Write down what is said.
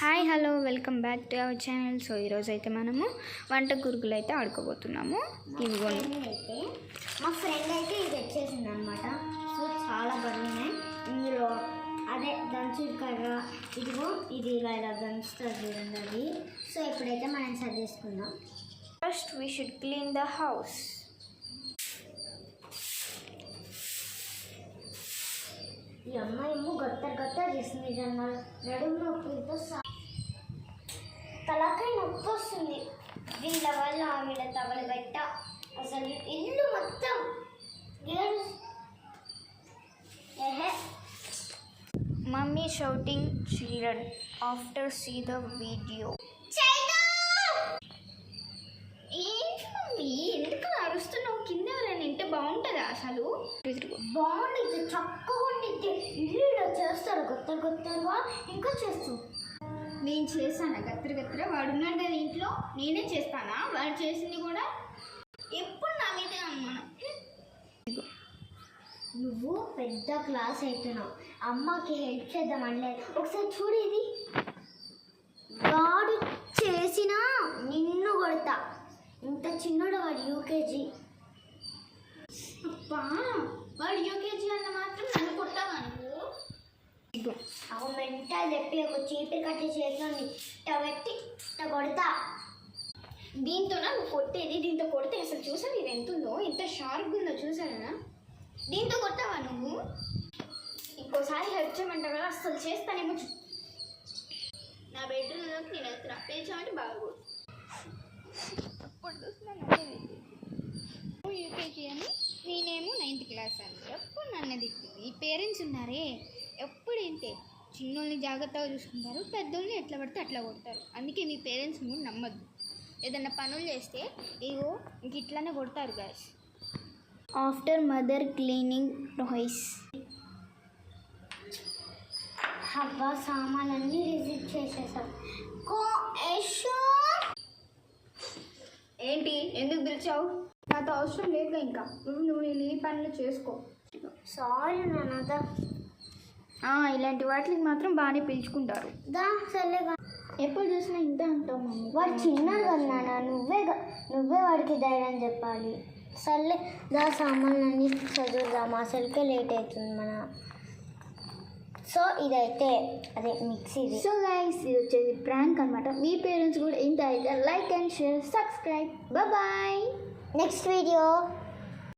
Hi hello welcome back to our channel. So ఈరోజు అయితే మనము వంట గురుగులు అయితే ఆడుకోబోతున్నాము. ఇవిగోండి అయితే మా ఫ్రెండ్ అయితే ఇది వచ్చేసింది అనమాట. సో చాలా బాగున్నాయి. ఇందులో అదే దంచుడు కర్ర, ఇదిగో ఇది ఇలా దంచుతుంది చూడండి అది. సో ఇప్పుడైతే మనం సర్దేసుకుందాం. First we should clean the house. ఈ అమ్మాయి ఏమో గొత్త చేస్తుంది. నడుము నొప్పితో తలకాయ నొప్పి వస్తుంది. వీళ్ళ వల్ల వీళ్ళ తవల బట్ట అసలు ఇల్లు మొత్తం mummy shouting children after see the video. ఎందుకు అరుస్తున్నావు? కింద ఎవరైనా ఇంటే బాగుంటుందా? అసలు బాగుండిద్ది, చక్కగా ఉండిద్ది. ఇల్లు ఇలా చేస్తారు గొత్తగా ఇంకా చేస్తూ. నేను చేస్తానా గత్ర వాడున్నాడు కదా ఇంట్లో, నేనే చేస్తానా? వాడు చేసింది కూడా ఎప్పుడు నా మీదే అనుమానం. నువ్వు పెద్ద క్లాస్ అవుతున్నావు, అమ్మకి హెల్ప్ చేద్దాం అనలేదు. ఒకసారి చూడు, ఇది వాడు చేసినా నిన్ను కొడతా. ఇంత చిన్నడు వాడు యూకేజీ. అబ్బా, వాడు యూకేజీ అన్న మాత్రం నన్ను కొట్టావా నువ్వు? అవు మెంటల్ చెప్పి ఒక చీపిరి కట్టి చేతిలోని పెట్టి కొడతా. దీంతో నువ్వు కొట్టేది? దీంతో కొడితే అసలు చూసాను ఇది ఎంత ఉందో, ఎంత షార్ప్గా ఉందో చూసారా? దీంతో కొట్టావా నువ్వు? ఇంకోసారి హెల్ప్ చేయమంటావు కదా, అసలు చేస్తానేమో. నా బెడ్రూమ్లోకి నేను వెళ్తున్నా, పేచామంటే బాగోదు. అప్పుడు చూస్తున్నాను యూకేజీ అని, నేనేమో 9th క్లాస్ అని. ఎప్పుడు నన్ను తిట్టింది. ఈ పేరెంట్స్ ఉన్నారే ఎప్పుడు ఏంటే, చిన్నోళ్ళని జాగ్రత్తగా చూసుకుంటారు, పెద్దోళ్ళని ఎట్లా పడితే అట్లా కొడతారు. అందుకే మీ పేరెంట్స్ కూడా నమ్మద్దు. ఏదన్నా పనులు చేస్తే ఇగో ఇంక ఇట్లానే కొడతారు guys. After mother cleaning toys. అబ్బా, సామాన్లన్నీ రిజిట్ చేసేసాం. ఏంటి, ఎందుకు పిలిచావు? నాతో అవసరం లేదు ఇంకా. నువ్వు నీ పనులు చేసుకో. సారీ నాన్నదా. ఇలాంటి వాటికి మాత్రం బాగానే పిలుచుకుంటారు. దా సర్లేగా. ఎప్పుడు చూసినా ఇంత అంటావు మమ్మీ. వాడు చిన్నాడు కదా నాన్న, నువ్వే వాడికి ధైర్యం చెప్పాలి. సర్లే దా, సామాన్లన్నీ చదువుదాం, అసలుకే లేట్ అవుతుంది మన. సో ఇదైతే అదే మిక్సీ. సో గైస్, ఇది వచ్చేసి ప్రాంక్ అనమాట. మీ పేరెంట్స్ కూడా ఇంత అయితే like and share, subscribe. Bye. Next video.